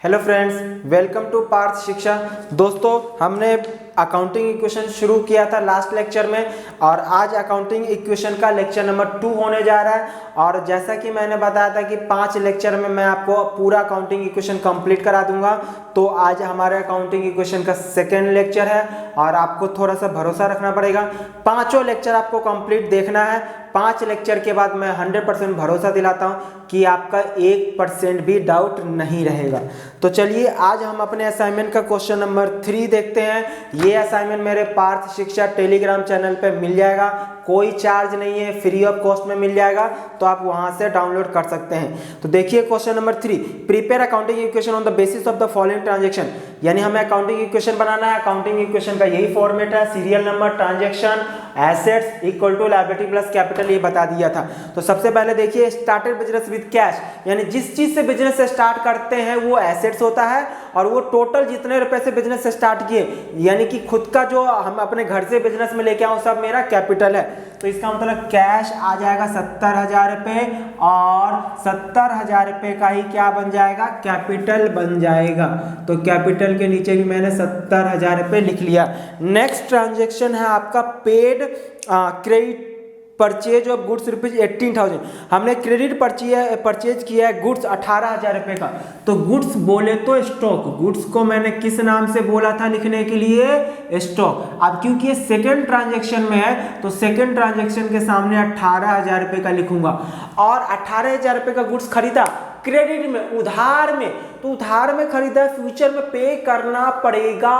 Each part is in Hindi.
Hello friends, welcome to Parth Shiksha. दोस्तों, हमने अकाउंटिंग इक्वेशन शुरू किया था लास्ट लेक्चर में और आज अकाउंटिंग इक्वेशन का लेक्चर नंबर 2 होने जा रहा है। और जैसा कि मैंने बताया था कि 5 लेक्चर में मैं आपको पूरा अकाउंटिंग इक्वेशन कंप्लीट करा दूंगा, तो आज हमारे अकाउंटिंग इक्वेशन का सेकेंड लेक्चर है और आपको थोड़ा सा भरोसा रखना पड़ेगा। पाँचों लेक्चर आपको कंप्लीट देखना है। 5 लेक्चर के बाद मैं 100% भरोसा दिलाता हूँ कि आपका 1% भी डाउट नहीं रहेगा। तो चलिए आज हम अपने असाइनमेंट का क्वेश्चन नंबर 3 देखते हैं। ये असाइनमेंट मेरे पार्थ शिक्षा टेलीग्राम चैनल पे मिल जाएगा, कोई चार्ज नहीं है, फ्री ऑफ कॉस्ट में मिल जाएगा, तो आप वहां से डाउनलोड कर सकते हैं। तो देखिए question number 3, prepare accounting equation on the basis of the following transaction. यानी हमें अकाउंटिंग इक्वेशन बनाना है। अकाउंटिंग इक्वेशन का यही फॉर्मेट है, serial number, transaction, assets equal to liability plus capital, ये बता दिया था। तो सबसे पहले देखिए, स्टार्टेड बिजनेस विद कैश, यानी जिस चीज से बिजनेस स्टार्ट करते हैं वो एसेट्स होता है और वो टोटल जितने रुपए से बिजनेस स्टार्ट किए, यानी कि खुद का जो हम अपने घर से बिजनेस में लेके आऊं, सब मेरा कैपिटल है। तो इसका मतलब कैश आ जाएगा 70,000 रुपए और 70,000 रुपए का ही क्या बन जाएगा, कैपिटल बन जाएगा। तो कैपिटल के नीचे भी मैंने 70,000 रुपए लिख लिया। नेक्स्ट ट्रांजेक्शन है आपका paid credit purchase of goods rupees 18,000। हमने क्रेडिट परचेज किया है गुड्स 18,000 रुपए का। तो गुड्स बोले तो स्टॉक, गुड्स को मैंने किस नाम से बोला था लिखने के लिए, स्टॉक। अब क्योंकि ये सेकेंड ट्रांजेक्शन में है तो सेकेंड ट्रांजेक्शन के सामने 18,000 रुपए का लिखूंगा। और 18,000 रुपए का गुड्स खरीदा क्रेडिट में, उधार में, तो उधार में खरीदा, फ्यूचर में पे करना पड़ेगा,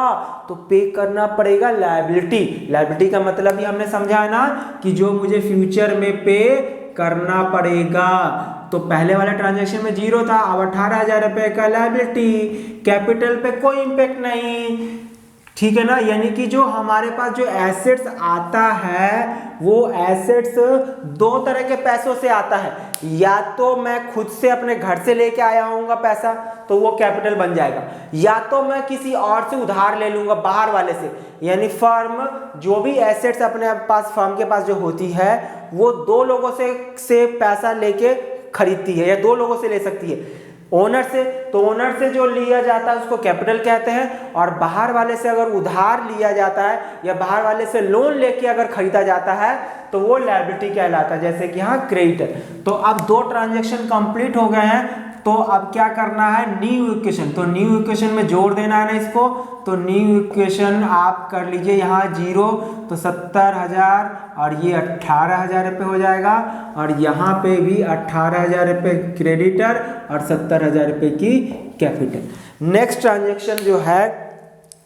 तो पे करना पड़ेगा लायबिलिटी। लायबिलिटी का मतलब ही हमने समझा है ना कि जो मुझे फ्यूचर में पे करना पड़ेगा। तो पहले वाला ट्रांजैक्शन में 0 था, अब 18,000 रुपए का लायबिलिटी, कैपिटल पे कोई इंपैक्ट नहीं, ठीक है ना। यानी कि जो हमारे पास जो एसेट्स आता है वो एसेट्स दो तरह के पैसों से आता है। या तो मैं खुद से अपने घर से लेके आया हूँगा पैसा, तो वो कैपिटल बन जाएगा, या तो मैं किसी और से उधार ले लूंगा बाहर वाले से। यानी फर्म जो भी एसेट्स अपने पास, फर्म के पास जो होती है, वो 2 लोगों से पैसा लेके खरीदती है या 2 लोगों से ले सकती है। ओनर से, तो ओनर से जो लिया जाता है उसको कैपिटल कहते हैं, और बाहर वाले से अगर उधार लिया जाता है या बाहर वाले से लोन लेके अगर खरीदा जाता है तो वो लायबिलिटी कहलाता है, जैसे कि यहाँ क्रेडिट। तो अब 2 ट्रांजैक्शन कंप्लीट हो गए हैं, तो अब क्या करना है, न्यू इक्वेशन। तो न्यू इक्वेशन में जोड़ देना है ना इसको। तो न्यू इक्वेशन आप कर लीजिए, यहाँ 0 तो 70,000 और ये 18,000 रुपये हो जाएगा, और यहाँ पे भी 18,000 रुपये क्रेडिटर और 70,000 रुपये की कैपिटल। नेक्स्ट ट्रांजेक्शन जो है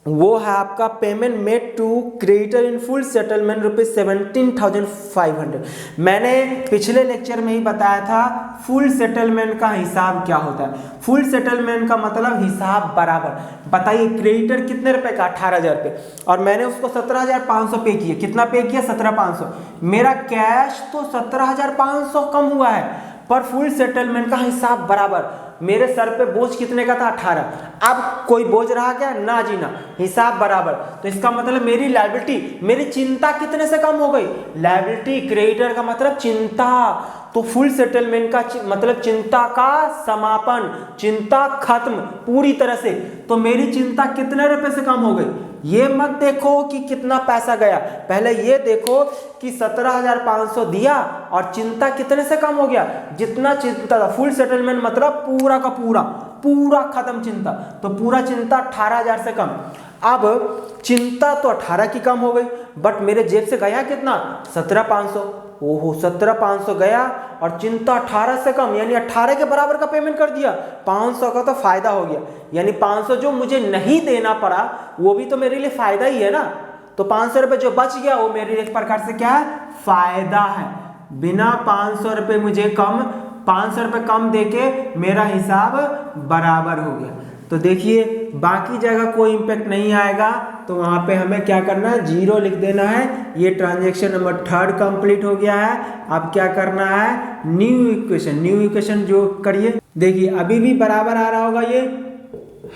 वो है आपका payment made to creditor in full settlement rupees 17,500। मैंने पिछले लेक्चर में ही बताया था फुल सेटलमेंट का हिसाब क्या होता है। फुल सेटलमेंट का मतलब हिसाब बराबर। बताइए क्रेडिटर कितने रुपए का, 18,000 रुपये, और मैंने उसको 17,500 पे किया। कितना पे किया, 17,500। मेरा कैश तो 17,500 कम हुआ है, पर फुल सेटलमेंट का हिसाब बराबर। मेरे सर पे बोझ कितने का था, 18। अब कोई बोझ रहा क्या, ना जी ना, हिसाब बराबर। तो इसका मतलब मेरी लायबिलिटी, मेरी चिंता कितने से कम हो गई, लायबिलिटी। क्रेडिटर का मतलब चिंता, तो फुल सेटलमेंट का मतलब चिंता का समापन, चिंता खत्म पूरी तरह से। तो मेरी चिंता कितने रुपए से कम हो गई। ये मत देखो कि कितना पैसा गया, पहले ये देखो कि 17,500 दिया और चिंता कितने से कम हो गया, जितना चिंता था। फुल सेटलमेंट मतलब पूरा का पूरा खत्म चिंता, तो पूरा चिंता 18,000 से कम। अब चिंता तो 18 की कम हो गई, बट मेरे जेब से गया कितना, 17,500। ओहो, 17,500 गया और चिंता 18 से कम, यानी 18 के बराबर का पेमेंट कर दिया। 500 का तो फायदा हो गया, यानी 500 जो मुझे नहीं देना पड़ा वो भी तो मेरे लिए फायदा ही है ना। तो 500 रुपये जो बच गया वो मेरे लिए एक प्रकार से क्या है, फायदा है। बिना 500 रुपये मुझे कम, 500 रुपये कम देके मेरा हिसाब बराबर हो गया। तो देखिए बाकी जगह कोई इंपैक्ट नहीं आएगा, तो वहां पे हमें क्या करना है, 0 लिख देना है। ये ट्रांजैक्शन नंबर 3 कंप्लीट हो गया है। अब क्या करना है, न्यू इक्वेशन। न्यू इक्वेशन जो करिए, देखिए अभी भी बराबर आ रहा होगा, ये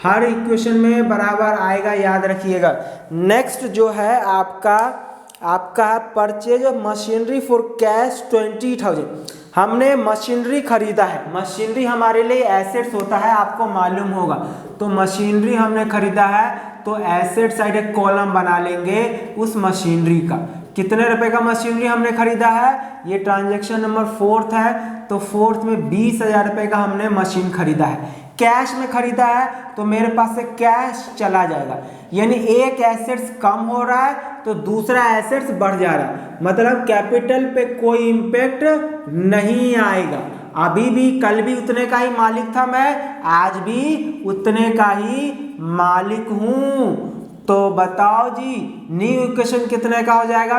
हर इक्वेशन में बराबर आएगा, याद रखिएगा। नेक्स्ट जो है आपका purchase of machinery for cash 20,000। हमने मशीनरी खरीदा है, मशीनरी हमारे लिए एसेट्स होता है, आपको मालूम होगा। तो मशीनरी हमने खरीदा है तो एसेट साइड एक कॉलम बना लेंगे उस मशीनरी का। कितने रुपए का मशीनरी हमने खरीदा है, ये ट्रांजैक्शन नंबर 4 है, तो 4 में 20,000 रुपए का हमने मशीन खरीदा है। कैश में खरीदा है तो मेरे पास से कैश चला जाएगा, यानी एक एसेट्स कम हो रहा है तो दूसरा एसेट्स बढ़ जा रहा है, मतलब कैपिटल पे कोई इम्पैक्ट नहीं आएगा। अभी भी कल भी उतने का ही मालिक था मैं, आज भी उतने का ही मालिक हूं। तो बताओ जी न्यू इक्वेशन कितने का हो जाएगा,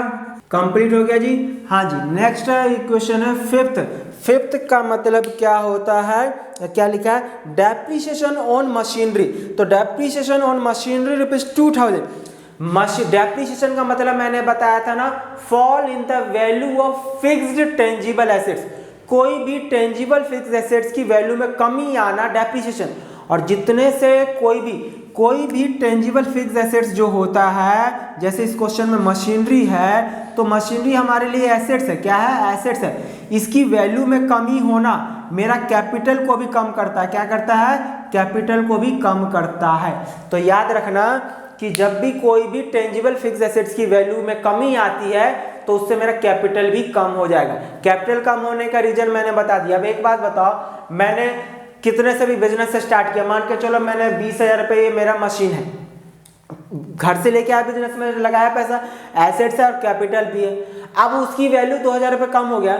कंप्लीट हो गया जी। हाँ जी, नेक्स्ट इक्वेशन है फिफ्थ का मतलब क्या होता है, क्या लिखा है, डेप्रिसिएशन ऑन मशीनरी। तो डेप्रिसिएशन ऑन मशीनरी ₹2000। डेप्रिसिएशन का मतलब मैंने बताया था ना, fall in the value of fixed tangible assets. कोई भी टेंजिबल फिक्स्ड एसेट्स की वैल्यू में कमी आना डेप्रिसिएशन। और जितने से कोई भी टेंजिबल फिक्स्ड एसेट्स जो होता है, जैसे इस क्वेश्चन में मशीनरी है, तो मशीनरी हमारे लिए एसेट्स है। क्या है, एसेट्स है। इसकी वैल्यू में कमी होना मेरा कैपिटल को भी कम करता है। क्या करता है, कैपिटल को भी कम करता है। तो याद रखना कि जब भी कोई भी टेंजिबल फिक्स्ड एसेट्स की वैल्यू में कमी आती है तो उससे मेरा कैपिटल भी कम हो जाएगा। कैपिटल कम होने का रीजन मैंने बता दिया। अब एक बात बताओ, मैंने कितने से भी बिजनेस से स्टार्ट किया, मान के चलो मैंने 20,000 रुपये, ये मेरा मशीन है, घर से लेके आया, बिजनेस में लगाया पैसा, एसेट्स है और कैपिटल भी है। अब उसकी वैल्यू 2,000 रुपये कम हो गया,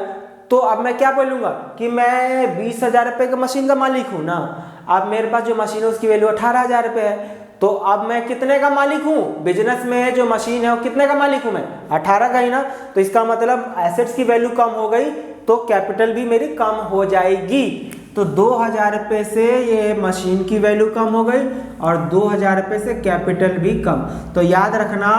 तो अब मैं क्या बोलूँगा कि मैं 20,000 रुपये के मशीन का मालिक हूँ ना। अब मेरे पास जो मशीन है उसकी वैल्यू 18,000 रुपये है, तो अब मैं कितने का मालिक हूँ, बिजनेस में जो मशीन है वो कितने का मालिक हूँ मैं, 18 का ही ना। तो इसका मतलब एसेट्स की वैल्यू कम हो गई तो कैपिटल भी मेरी कम हो जाएगी। तो 2,000 रुपये से ये मशीन की वैल्यू कम हो गई और 2,000 रुपये से कैपिटल भी कम। तो याद रखना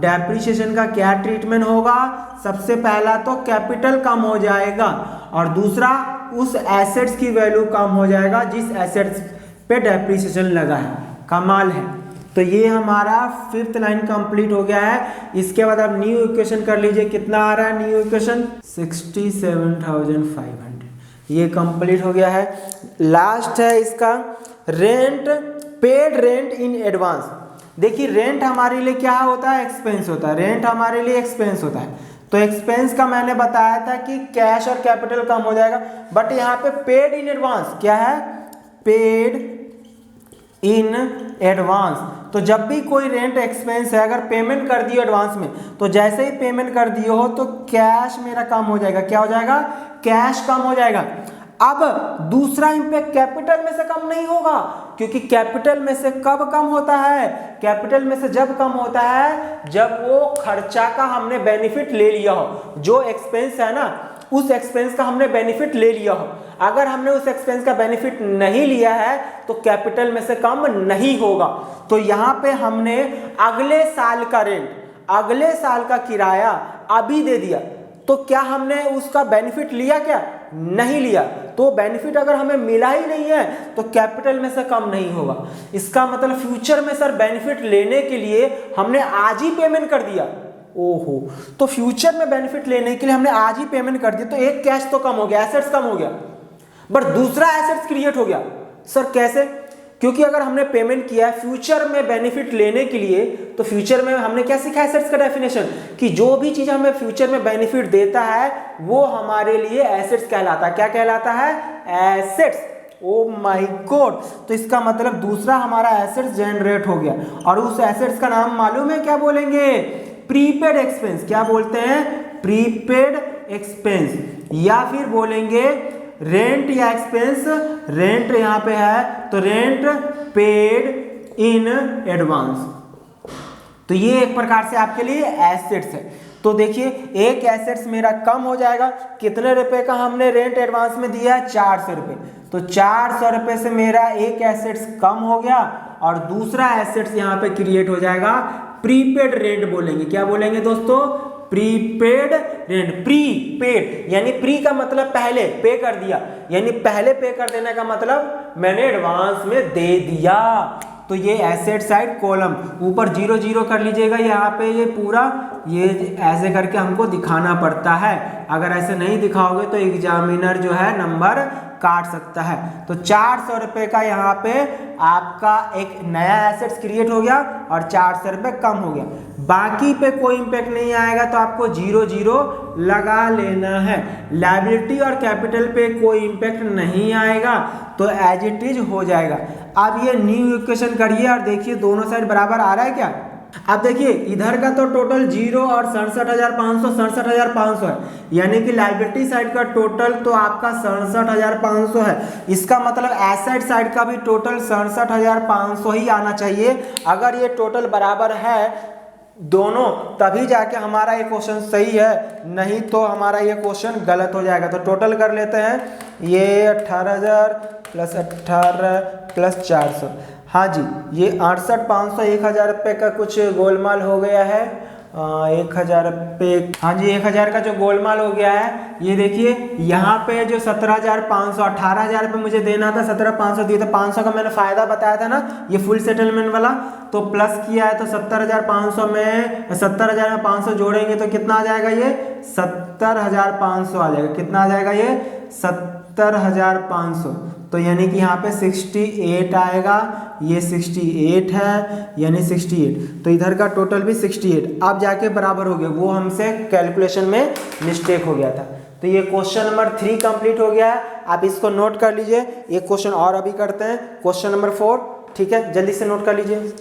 डेप्रिसिएशन का क्या ट्रीटमेंट होगा, सबसे पहला तो कैपिटल कम हो जाएगा और दूसरा उस एसेट्स की वैल्यू कम हो जाएगा जिस एसेट्स पे डेप्रिसिएशन लगा है। कमाल है। तो ये हमारा 5th लाइन कंप्लीट हो गया है। इसके बाद आप न्यू इक्वेशन कर लीजिए, कितना आ रहा है न्यू इक्वेशन, 67,500। ये कंप्लीट हो गया है। लास्ट है इसका rent, paid rent in advance. देखिए रेंट हमारे लिए क्या होता है, एक्सपेंस होता है। रेंट हमारे लिए एक्सपेंस होता है। तो एक्सपेंस का मैंने बताया था कि कैश और कैपिटल कम हो जाएगा, बट यहाँ पे पेड इन एडवांस क्या है, पेड इन एडवांस। तो जब भी कोई रेंट एक्सपेंस है, अगर पेमेंट कर दियो एडवांस में, तो जैसे ही पेमेंट कर दियो हो तो कैश मेरा कम हो जाएगा। क्या हो जाएगा, कैश कम हो जाएगा। अब दूसरा इंपैक्ट कैपिटल में से कम नहीं होगा, क्योंकि कैपिटल में से कब कम होता है, कैपिटल में से जब कम होता है जब वो खर्चा का हमने बेनिफिट ले लिया हो। जो एक्सपेंस है ना, उस एक्सपेंस का हमने बेनिफिट ले लिया हो। अगर हमने उस एक्सपेंस का बेनिफिट नहीं लिया है तो कैपिटल में से कम नहीं होगा। तो यहाँ पे हमने अगले साल का रेंट, अगले साल का किराया अभी दे दिया, तो क्या हमने उसका बेनिफिट लिया, क्या नहीं लिया। तो बेनिफिट अगर हमें मिला ही नहीं है तो कैपिटल में से कम नहीं होगा। इसका मतलब फ्यूचर में सर बेनिफिट लेने के लिए हमने आज ही पेमेंट कर दिया। ओहो, तो फ्यूचर में बेनिफिट लेने के लिए हमने आज ही पेमेंट कर दिया, तो एक कैश तो कम हो गया, एसेट्स कम हो गया, बट दूसरा एसेट्स क्रिएट हो गया। सर कैसे, क्योंकि अगर हमने पेमेंट किया है फ्यूचर में बेनिफिट लेने के लिए, तो फ्यूचर में हमने क्या सीखा एसेट्स का डेफिनेशन, कि जो भी चीज हमें फ्यूचर में बेनिफिट देता है वो हमारे लिए एसेट्स कहलाता है। क्या कहलाता है, एसेट्स। ओ माय गॉड, तो इसका मतलब दूसरा हमारा एसेट्स जनरेट हो गया, और उस एसेट्स का नाम मालूम है, क्या बोलेंगे, प्रीपेड एक्सपेंस। क्या बोलते हैं, प्रीपेड एक्सपेंस, या फिर बोलेंगे रेंट या एक्सपेंस। रेंट यहां पे है तो रेंट पेड इन एडवांस। तो ये एक प्रकार से आपके लिए एसेट्स है। तो देखिए एक एसेट्स मेरा कम हो जाएगा, कितने रुपए का हमने रेंट एडवांस में दिया है, 400 रुपये। तो 400 रुपये से मेरा एक एसेट्स कम हो गया और दूसरा एसेट्स यहाँ पे क्रिएट हो जाएगा, प्रीपेड रेंट बोलेंगे। क्या बोलेंगे दोस्तों, प्रीपेड रेंट। प्रीपेड यानी प्री का मतलब पहले, पे कर दिया, यानी पहले पे कर देने का मतलब मैंने एडवांस में दे दिया। तो ये एसेट साइड कॉलम ऊपर 0 0 कर लीजिएगा, यहाँ पे ये पूरा ये ऐसे करके हमको दिखाना पड़ता है। अगर ऐसे नहीं दिखाओगे तो एग्जामिनर जो है नंबर काट सकता है। तो 400 रुपये का यहाँ पे आपका एक नया एसेट्स क्रिएट हो गया और 400 रुपये कम हो गया। बाकी पे कोई इम्पैक्ट नहीं आएगा तो आपको 0 लगा लेना है। लायबिलिटी और कैपिटल पे कोई इम्पैक्ट नहीं आएगा तो एज इट इज हो जाएगा। अब ये न्यू इक्वेशन करिए और देखिए दोनों साइड बराबर आ रहा है क्या। अब देखिए इधर का तो टोटल 0 और 67,500 है, यानी कि लायबिलिटी साइड का टोटल तो आपका 67,500 है। इसका मतलब एसेट साइड का भी टोटल 67,500 ही आना चाहिए। अगर ये टोटल बराबर है दोनों तभी जाके हमारा ये क्वेश्चन सही है, नहीं तो हमारा ये क्वेश्चन गलत हो जाएगा। तो टोटल कर लेते हैं, ये 18,000 प्लस 18 प्लस 400, हाँ जी ये 68,500 1,000 रुपये का कुछ गोलमाल हो गया है। 1,000 रुपये, हाँ जी 1,000 का जो गोलमाल हो गया है। ये देखिए यहाँ पे जो 17,500 18,000 रुपये मुझे देना था, 17,500 दिए थे। 500 का मैंने फायदा बताया था ना, ये फुल सेटलमेंट वाला, तो प्लस किया है तो 70,500 में 70,000 में 500 जोड़ेंगे तो कितना आ जाएगा, ये 70,500 आ जाएगा। कितना आ जाएगा ये 70,500। तो यानी कि यहाँ पे 68 आएगा, ये 68 है यानी 68, तो इधर का टोटल भी 68 अब जाके बराबर हो गया। वो हमसे कैलकुलेशन में मिस्टेक हो गया था। तो ये क्वेश्चन नंबर 3 कंप्लीट हो गया है। आप इसको नोट कर लीजिए। एक क्वेश्चन और अभी करते हैं, क्वेश्चन नंबर 4, ठीक है, जल्दी से नोट कर लीजिए।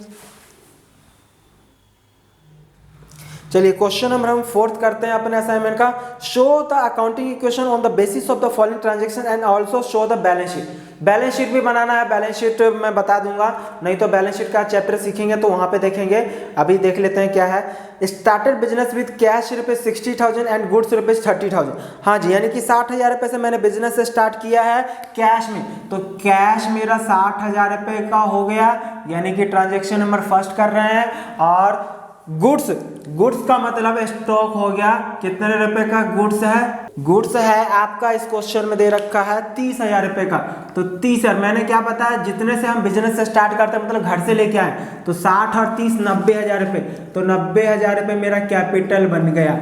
चलिए क्वेश्चन नंबर हम 4th करते हैं अपने असाइनमेंट का। Show the accounting equation on the basis of the following transaction and also show the balance sheet. Balance sheet भी बनाना है, बैलेंस शीट मैं बता दूंगा, नहीं तो बैलेंस शीट का चैप्टर सीखेंगे तो वहां पे देखेंगे। अभी देख लेते हैं क्या है। Started business with cash rupees 60,000 and goods rupees 30,000। हाँ जी, यानी कि 60,000 रुपये से मैंने बिजनेस स्टार्ट किया है कैश में, तो कैश मेरा 60,000 रुपये का हो गया, यानी कि ट्रांजेक्शन नंबर फर्स्ट कर रहे हैं। और गुड्स का मतलब स्टॉक हो गया। कितने रुपए का गुड्स है? गुड्स है आपका इस क्वेश्चन में दे रखा है 30,000 रुपए का। तो 30,000 मैंने क्या बताया, जितने से हम बिजनेस से स्टार्ट करते हैं मतलब घर से लेके आए, तो 60 और 30 90,000 रुपए, तो 90,000 रुपए मेरा कैपिटल बन गया।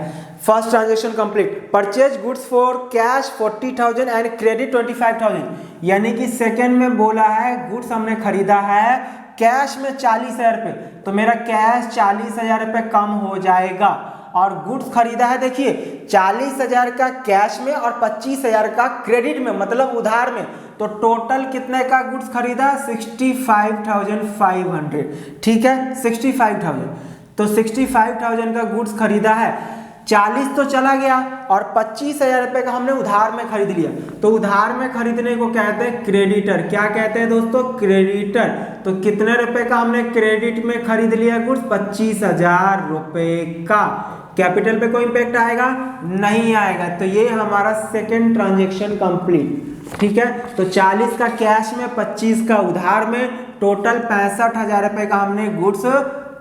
First transaction complete. Purchase goods for cash 40,000 and credit 25,000, यानी कि सेकेंड में बोला है गुड्स हमने खरीदा है कैश में 40,000 रुपये, तो मेरा कैश 40,000 रुपये कम हो जाएगा। और गुड्स खरीदा है देखिए 40,000 का कैश में और 25,000 का क्रेडिट में, मतलब उधार में, तो टोटल कितने का गुड्स खरीदा? 65,500, ठीक है 65,000। तो 65,000 का गुड्स खरीदा है, 40 तो चला गया और 25,000 रुपये का हमने उधार में खरीद लिया। तो उधार में खरीदने को कहते हैं क्रेडिटर। क्या कहते हैं दोस्तों? क्रेडिटर। तो कितने रुपए का हमने क्रेडिट में खरीद लिया गुड्स? 25,000 रुपये का। कैपिटल पे कोई इम्पैक्ट आएगा? नहीं आएगा। तो ये हमारा सेकेंड ट्रांजेक्शन कंप्लीट, ठीक है। तो 40 का कैश में, 25 का उधार में, टोटल 65,000 रुपये का हमने गुड्स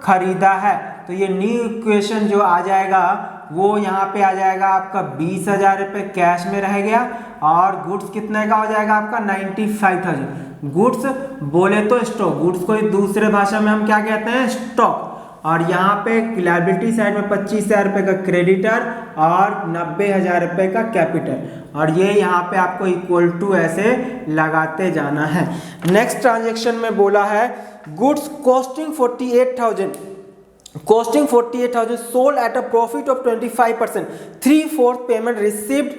खरीदा है। तो ये न्यू इक्वेशन जो आ जाएगा वो यहाँ पे आ जाएगा आपका 20,000 रुपये कैश में रह गया और गुड्स कितने का हो जाएगा आपका 95,000। गुड्स बोले तो स्टॉक, गुड्स को दूसरे भाषा में हम क्या कहते हैं? स्टॉक। और यहाँ पे लायबिलिटी साइड में 25,000 रुपये का क्रेडिटर और 90,000 रुपये का कैपिटल, और ये यहाँ पे आपको इक्वल टू ऐसे लगाते जाना है। नेक्स्ट ट्रांजेक्शन में बोला है goods costing 48,000 sold at a profit of 25%, 3/4 payment received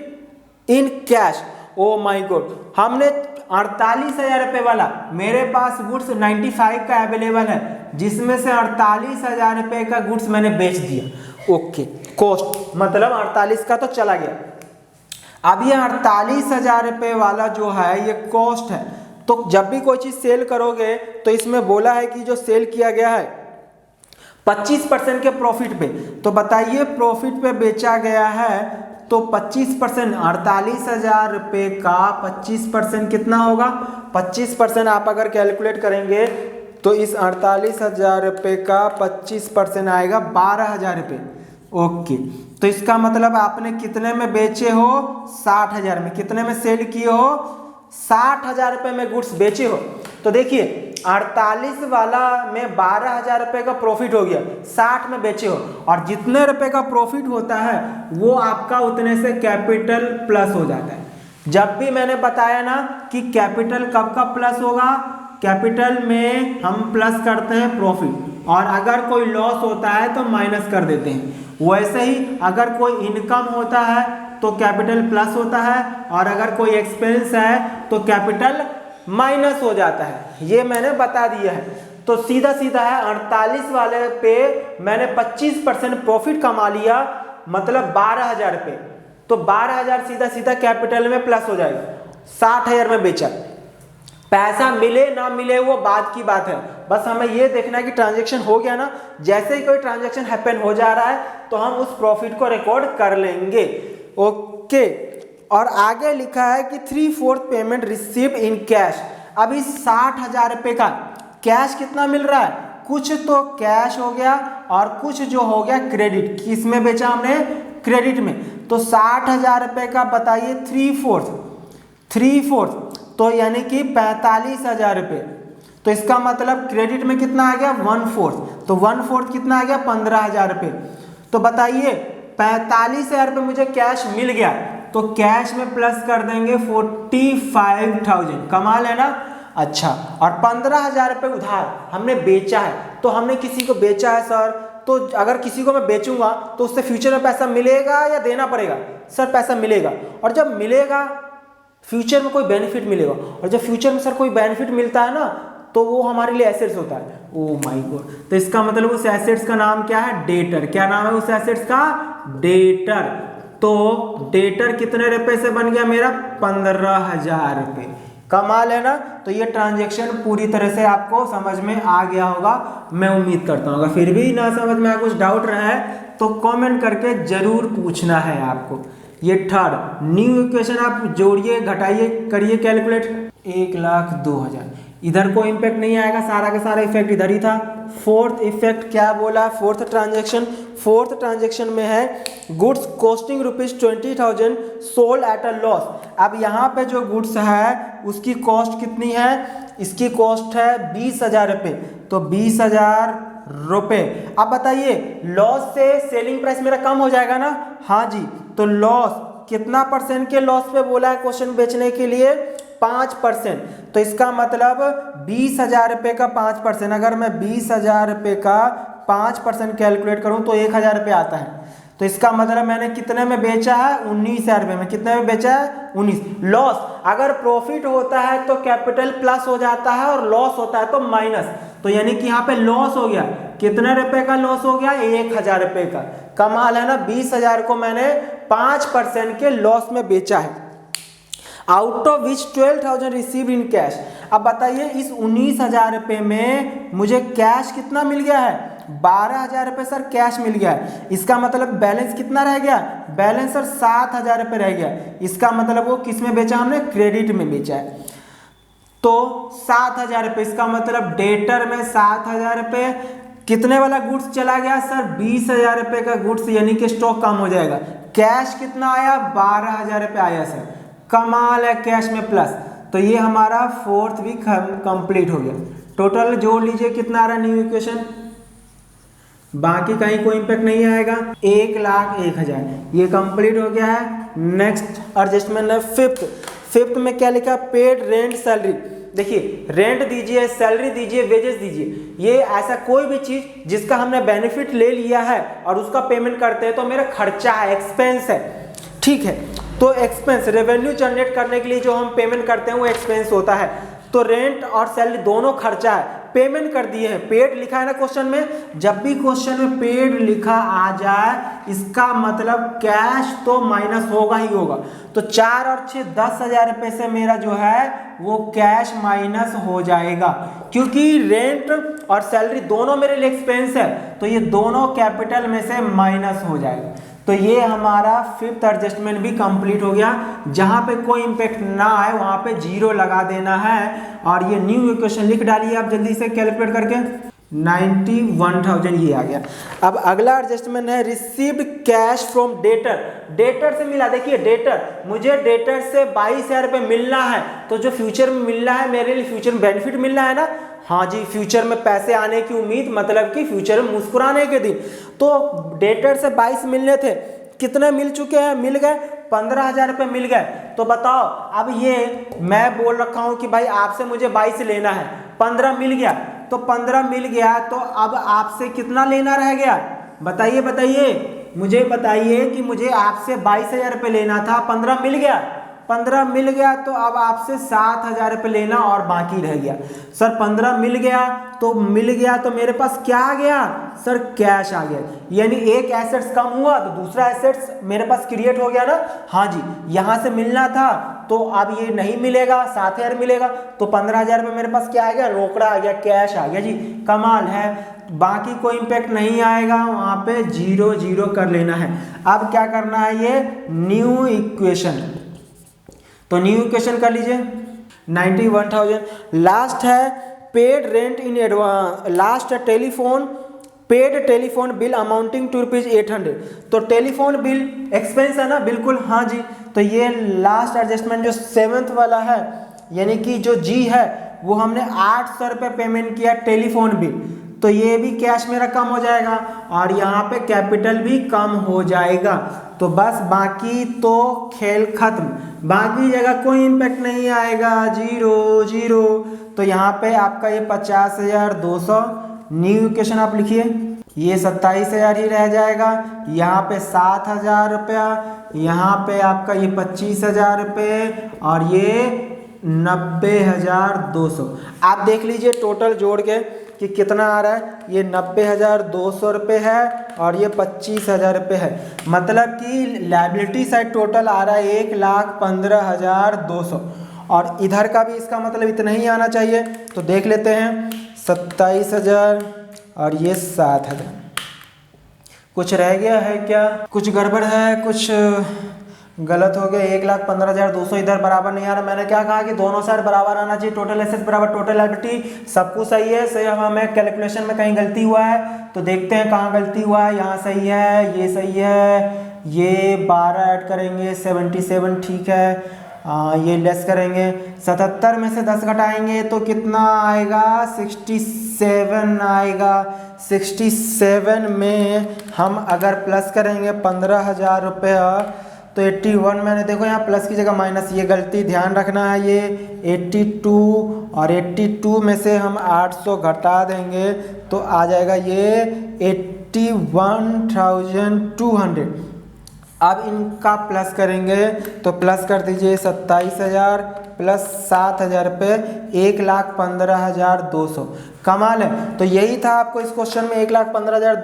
in cash. Oh my God, हमने 48,000 रुपये वाला, मेरे पास गुड्स 95 का अवेलेबल है, जिसमें से 48,000 रुपये का गुड्स मैंने बेच दिया। ओके, कॉस्ट मतलब 48 का तो चला गया। अब ये 48,000 रुपये वाला जो है ये कॉस्ट है। तो जब भी कोई चीज़ सेल करोगे तो इसमें बोला है कि जो सेल किया गया है 25% के प्रॉफिट पे, तो बताइए प्रॉफिट पे बेचा गया है तो 25%, 48,000 रुपये का 25% कितना होगा? 25% आप अगर कैलकुलेट करेंगे तो इस 48,000 रुपये का 25% आएगा 12,000 रुपये। ओके, तो इसका मतलब आपने कितने में बेचे हो? 60,000 में। कितने में सेल किए हो? 60,000 रुपये में गुड्स बेचे हो। तो देखिए 48 वाला में 12,000 रुपये का प्रॉफिट हो गया, 60 में बेचे हो, और जितने रुपए का प्रॉफिट होता है वो आपका उतने से कैपिटल प्लस हो जाता है। जब भी मैंने बताया ना कि कैपिटल कब कब प्लस होगा, कैपिटल में हम प्लस करते हैं प्रॉफिट, और अगर कोई लॉस होता है तो माइनस कर देते हैं। वैसे ही अगर कोई इनकम होता है तो कैपिटल प्लस होता है, और अगर कोई एक्सपेंस है तो कैपिटल माइनस हो जाता है। ये मैंने बता दिया है। तो सीधा सीधा है 48 वाले पे मैंने 25% प्रॉफिट कमा लिया, मतलब 12,000 रुपये, तो 12,000 सीधा सीधा कैपिटल में प्लस हो जाएगा। 60,000 में बेचा, पैसा मिले ना मिले वो बात की बात है, बस हमें ये देखना है कि ट्रांजैक्शन हो गया ना। जैसे ही कोई ट्रांजैक्शन हैपन हो जा रहा है तो हम उस प्रॉफिट को रिकॉर्ड कर लेंगे। ओके, और आगे लिखा है कि 3/4 पेमेंट रिसीव्ड इन कैश। अभी 60,000 रुपये का कैश कितना मिल रहा है, कुछ तो कैश हो गया और कुछ जो हो गया क्रेडिट। किस में बेचा हमने, क्रेडिट में। तो 60,000 रुपये का बताइए 3/4 तो यानी कि 45,000 रुपये। तो इसका मतलब क्रेडिट में कितना आ गया 1/4, तो 1/4 कितना आ गया 15,000 रुपये। तो बताइए 45,000 रुपये मुझे कैश मिल गया, तो कैश में प्लस कर देंगे 45,000, कमाल है ना। अच्छा, और 15,000 रुपये उधार हमने बेचा है, तो हमने किसी को बेचा है सर, तो अगर किसी को मैं बेचूंगा तो उससे फ्यूचर में पैसा मिलेगा या देना पड़ेगा, सर पैसा मिलेगा। और जब मिलेगा फ्यूचर में कोई बेनिफिट मिलेगा, और जब फ्यूचर में सर कोई बेनिफिट मिलता है ना तो वो हमारे लिए एसेट्स होता है। ओ माय गॉड, तो इसका मतलब उस एसेट्स का नाम क्या है, डेटर। क्या नाम है उस एसेट्स का, डेटर। तो डेटर कितने रुपए से बन गया मेरा, 15,000 रुपये। कमाल है ना। तो ये ट्रांजैक्शन पूरी तरह से आपको समझ में आ गया होगा, मैं उम्मीद करता हूँ। अगर फिर भी ना समझ में कुछ डाउट रहा है तो कमेंट करके जरूर पूछना है आपको। ये थर्ड न्यू इक्वेशन आप जोड़िए, घटाइए, करिए कैलकुलेट। 1,02,000, इधर कोई इम्पैक्ट नहीं आएगा, सारा का सारा इफेक्ट इधर ही था। फोर्थ इफेक्ट क्या बोला, फोर्थ ट्रांजेक्शन में है goods costing ₹20,000 sold at a loss. अब यहाँ पे जो गुड्स है उसकी कॉस्ट कितनी है, इसकी कॉस्ट है 20,000 रुपये, तो 20,000 रुपये। अब बताइए लॉस से सेलिंग प्राइस मेरा कम हो जाएगा ना, हाँ जी। तो लॉस कितना परसेंट के लॉस पे बोला है क्वेश्चन बेचने के लिए, 5%। तो इसका मतलब 20,000 रुपये का 5%, अगर मैं 20,000 रुपये का 5% कैलकुलेट करूं तो 1,000 रुपये आता है। तो इसका मतलब मैंने कितने में बेचा है, 19,000 रुपये में। कितने में बेचा है, 19। लॉस, अगर प्रॉफिट होता है तो कैपिटल प्लस हो जाता है और लॉस होता है तो माइनस। तो यानी कि यहाँ पे लॉस हो गया, कितने रुपए का लॉस हो गया, 1,000 रुपये का। कमाल है ना, 20,000 को मैंने 5% के लॉस में बेचा है। Out of which 12,000 received in cash. अब बताइए इस 19,000 रुपये में मुझे कैश कितना मिल गया है, 12,000 रुपये सर कैश मिल गया है। इसका मतलब बैलेंस कितना रह गया, बैलेंस सर 7,000 रुपये रह गया। इसका मतलब वो किस में बेचा, हमने क्रेडिट में बेचा है। तो 7,000 रुपये, इसका मतलब डेटर में 7,000 रुपये। कितने वाला गुड्स चला गया सर, 20,000 रुपये का गुड्स, यानी कि स्टॉक कम हो जाएगा। कैश कितना आया, 12,000 रुपये आया सर। कमाल है, कैश में प्लस। तो ये हमारा फोर्थ भी कंप्लीट हो गया। टोटल जोड़ लीजिए कितना आ रहा है न्यू इक्वेशन, बाकी कहीं कोई इंपैक्ट नहीं आएगा। 1,01,000 ये कंप्लीट हो गया है। नेक्स्ट एडजस्टमेंट है फिफ्थ में क्या लिखा, पेड रेंट सैलरी। देखिए रेंट दीजिए, सैलरी दीजिए, वेजेस दीजिए, ये ऐसा कोई भी चीज जिसका हमने बेनिफिट ले लिया है और उसका पेमेंट करते हैं तो मेरा खर्चा है, एक्सपेंस है, ठीक है। तो एक्सपेंस, रेवेन्यू जनरेट करने के लिए जो हम पेमेंट करते हैं वो एक्सपेंस होता है। तो रेंट और सैलरी दोनों खर्चा है, पेमेंट कर दिए हैं। पेड लिखा है ना क्वेश्चन में, जब भी क्वेश्चन में पेड लिखा आ जाए इसका मतलब कैश तो माइनस होगा ही होगा। तो 4 और 6 10,000 रुपये से मेरा जो है वो कैश माइनस हो जाएगा, क्योंकि रेंट और सैलरी दोनों मेरे लिए एक्सपेंस है, तो ये दोनों कैपिटल में से माइनस हो जाएगा। तो ये हमारा फिफ्थ एडजस्टमेंट भी कंप्लीट हो गया। जहाँ पे कोई इम्पैक्ट ना आए वहाँ पे 0 लगा देना है। और ये न्यू इक्वेशन लिख डालिए आप जल्दी से कैलकुलेट करके। 91,000 ये आ गया। अब अगला एडजस्टमेंट है received cash from debtor. Debtor से मिला, देखिए डेटर, मुझे डेटर से 22,000 रुपये मिलना है, तो जो फ्यूचर में मिल रहा है मेरे लिए फ्यूचर में बेनिफिट मिल रहा है ना। हाँ जी, फ्यूचर में पैसे आने की उम्मीद, मतलब कि फ्यूचर में मुस्कुराने के दिन। तो डेटर से 22 मिलने थे, कितने मिल चुके हैं, मिल गए 15,000 रुपये मिल गए। तो बताओ, अब ये मैं बोल रखा हूँ कि भाई आपसे मुझे 22 लेना है, 15 मिल गया, तो 15 मिल गया, तो अब आपसे कितना लेना रह गया, बताइए बताइए, मुझे बताइए कि मुझे आपसे 22,000 रुपये लेना था, 15 मिल गया, 15 मिल गया, तो अब आपसे 7,000 रुपये लेना और बाकी रह गया। सर 15 मिल गया तो मेरे पास क्या आ गया सर, कैश आ गया, यानी एक एसेट्स कम हुआ तो दूसरा एसेट्स मेरे पास क्रिएट हो गया ना। हाँ जी, यहाँ से मिलना था तो अब ये नहीं मिलेगा, 7,000 मिलेगा, तो 15,000 रुपये मेरे पास क्या आ गया, रोकड़ा आ गया, कैश आ गया जी। कमाल है, बाकी कोई इम्पैक्ट नहीं आएगा, वहाँ पे 0 0 कर लेना है। अब क्या करना है, ये न्यू इक्वेशन, तो न्यू इक्वेशन कर लीजिए 91,000। लास्ट है paid rent in advance, last है telephone, paid telephone bill amounting to ₹800। तो टेलीफोन बिल एक्सपेंस है ना, बिल्कुल हाँ जी। तो ये लास्ट एडजस्टमेंट जो 7th वाला है, यानी कि जो जी है वो हमने 800 रुपये पेमेंट किया टेलीफोन बिल, तो ये भी कैश मेरा कम हो जाएगा और यहाँ पे कैपिटल भी कम हो जाएगा। तो बस बाकी तो खेल खत्म, बाकी जगह कोई इम्पैक्ट नहीं आएगा, 0 0। तो यहाँ पे आपका ये 50,200 न्यू इक्वेशन आप लिखिए, ये 27,000 ही रह जाएगा, यहाँ पे 7,000 रुपया, यहाँ पे आपका ये 25,000 रुपये और ये 90,200। आप देख लीजिए टोटल जोड़ के कि कितना आ रहा है, ये 90,200 रुपये है और ये 25,000 रुपये है, मतलब कि लायबिलिटी साइड टोटल आ रहा है 1,15,200 और इधर का भी इसका मतलब इतना ही आना चाहिए। तो देख लेते हैं 27,000 और ये 7,000, कुछ रह गया है क्या, कुछ गड़बड़ है, कुछ गलत हो गया, 1,15,200 इधर बराबर नहीं आ रहा। मैंने क्या कहा कि दोनों साइड बराबर आना चाहिए, टोटल एसेट्स बराबर टोटल लायबिलिटी, सब कुछ सही है। सही, हमें कैलकुलेशन में कहीं गलती हुआ है तो देखते हैं कहाँ गलती हुआ है। यहाँ सही है, ये सही है, ये 12 ऐड करेंगे 77 ठीक है, ये लेस करेंगे 77 में से 10 घटाएंगे तो कितना आएगा, 67 आएगा। 67 में हम अगर प्लस करेंगे 15,000 रुपया तो 81, मैंने देखो यहाँ प्लस की जगह माइनस, ये गलती ध्यान रखना है। ये 82 और 82 में से हम 800 घटा देंगे तो आ जाएगा ये 81,200। अब इनका प्लस करेंगे तो प्लस कर दीजिए 27,000 प्लस 7,000 रुपये, 1,15,200। कमाल है। तो यही था आपको इस क्वेश्चन में 1,15,000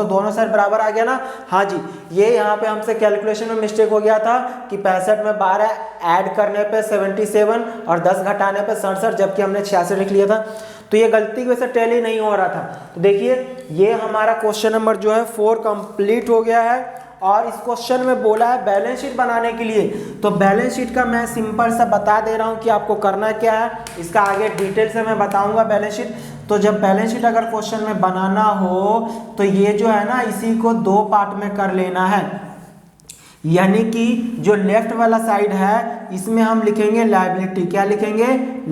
दोनों साइड बराबर आ गया ना। हाँ जी, ये यहाँ पे हमसे कैलकुलेशन में मिस्टेक हो गया था कि 65 में 12 ऐड करने पे 77 और 10 घटाने पे 67, जबकि हमने 66 लिख लिया था। तो ये गलती की वजह से टैली नहीं हो रहा था। तो देखिए ये हमारा क्वेश्चन नंबर जो है 4 कंप्लीट हो गया है। और इस क्वेश्चन में बोला है बैलेंस शीट बनाने के लिए, तो बैलेंस शीट का मैं सिंपल सा बता दे रहा हूँ कि आपको करना क्या है। इसका आगे डिटेल से मैं बताऊंगा बैलेंस शीट। तो जब बैलेंस शीट अगर क्वेश्चन में बनाना हो तो ये जो है ना, इसी को 2 पार्ट में कर लेना है। यानी कि जो लेफ्ट वाला साइड है इसमें हम लिखेंगे लायबिलिटी, क्या लिखेंगे,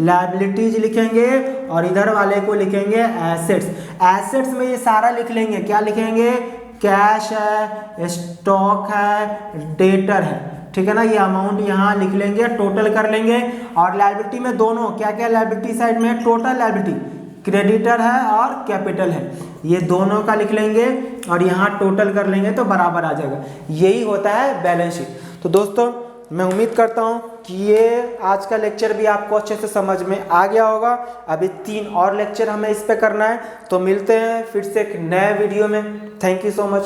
लायबिलिटीज लिखेंगे, और इधर वाले को लिखेंगे एसेट्स। एसेट्स में ये सारा लिख लेंगे, क्या लिखेंगे, कैश है, स्टॉक है, डेटर है, ठीक है ना। ये अमाउंट यहाँ लिख लेंगे, टोटल कर लेंगे। और लायबिलिटी में दोनों क्या क्या लायबिलिटी साइड में है, टोटल लायबिलिटी, क्रेडिटर है और कैपिटल है, ये दोनों का लिख लेंगे और यहाँ टोटल कर लेंगे तो बराबर आ जाएगा। यही होता है बैलेंस शीट। तो दोस्तों मैं उम्मीद करता हूँ कि ये आज का लेक्चर भी आपको अच्छे से समझ में आ गया होगा। अभी 3 और लेक्चर हमें इस पे करना है। तो मिलते हैं फिर से एक नए वीडियो में। Thank you so much.